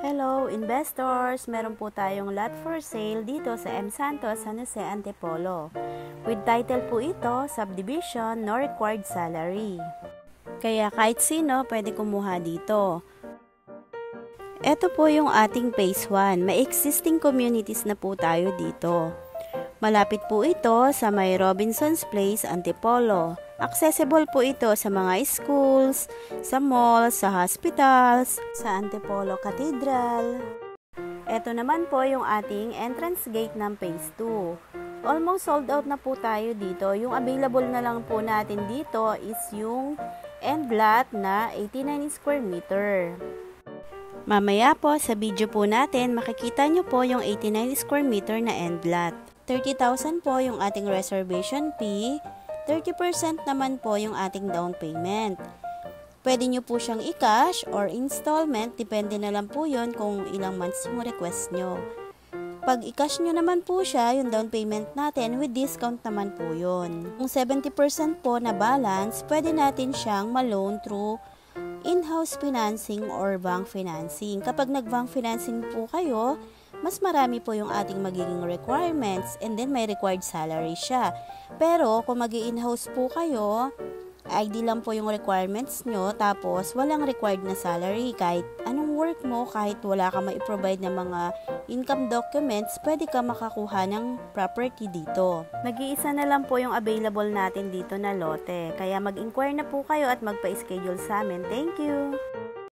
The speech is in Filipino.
Hello investors! Meron po tayong lot for sale dito sa M. Santos, San Jose, Antipolo. With title po ito, Subdivision, No Required Salary. Kaya kahit sino pwede kumuha dito. Ito po yung ating phase 1. May existing communities na po tayo dito. Malapit po ito sa may Robinson's Place, Antipolo. Accessible po ito sa mga schools, sa malls, sa hospitals, sa Antipolo Cathedral. Ito naman po yung ating entrance gate ng phase 2. Almost sold out na po tayo dito. Yung available na lang po natin dito is yung end lot na 89 square meter. Mamaya po sa video po natin, makikita nyo po yung 89 square meter na end lot. 30,000 po yung ating reservation fee, 30% naman po yung ating down payment. Pwede nyo po siyang i-cash or installment, depende na lang po yun kung ilang months yung request nyo. Pag i-cash nyo naman po siya, yung down payment natin, with discount naman po yun. Kung 70% po na balance, pwede natin siyang ma-loan through in-house financing or bank financing. Kapag nag-bank financing po kayo, mas marami po yung ating magiging requirements and then may required salary siya. Pero kung mag-i-in-house po kayo, ID lang po yung requirements nyo, tapos walang required na salary. Kahit anong work mo, kahit wala ka ma-provide ng mga income documents, pwede ka makakuha ng property dito. Mag-iisa na lang po yung available natin dito na lote. Kaya mag-inquire na po kayo at magpa-schedule sa amin. Thank you!